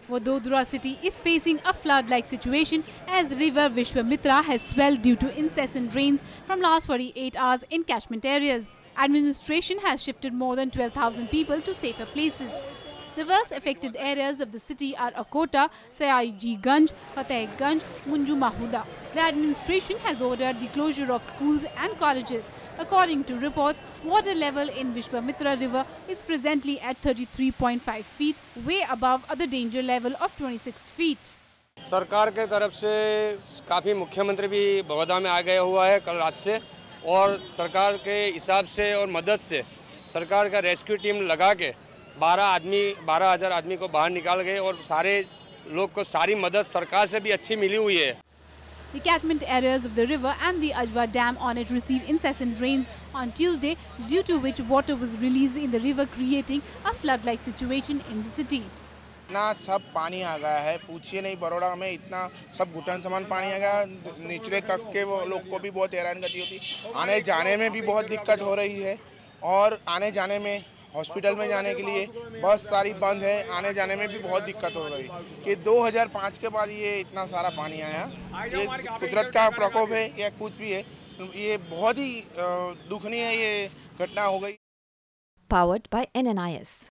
Vadodara city is facing a flood-like situation as river Vishwamitra has swelled due to incessant rains from last 48 hours in catchment areas. Administration has shifted more than 12,000 people to safer places. The worst affected areas of the city are Akota, Sayaji Ganj, Fatehganj, Munju Mahuda. The administration has ordered the closure of schools and colleges. According to reports, water level in Vishwamitra river is presently at 33.5 feet, way above the danger level of 26 feet. सरकार के तरफ से काफ़ी मुख्यमंत्री भी बड़ौदा में आ गया हुआ है कल रात से, और सरकार के हिसाब से और मदद से सरकार का रेस्क्यू टीम लगा के 12,000 आदमी को बाहर निकाल गए और सारे लोग को सारी मदद सरकार से भी अच्छी मिली हुई है। The catchment areas of the river and the Ajwa dam on it received incessant rains on Tuesday, due to which water was released in the river, creating a flood-like situation in the city. इतना सब पानी आ गया है, पूछिए नहीं। बड़ौदा में इतना सब घुटन समान पानी आ गया। निचले तक के वो लोग को भी बहुत हैरान गति होती, आने जाने में भी बहुत दिक्कत हो रही है। और आने जाने में हॉस्पिटल में जाने के लिए बस सारी बंद है, आने जाने में भी बहुत दिक्कत हो रही कि 2005 के बाद ये इतना सारा पानी आया। ये कुदरत का प्रकोप है या कुछ भी है, ये बहुत ही दुखनीय ये घटना हो गई। Powered by NNIS.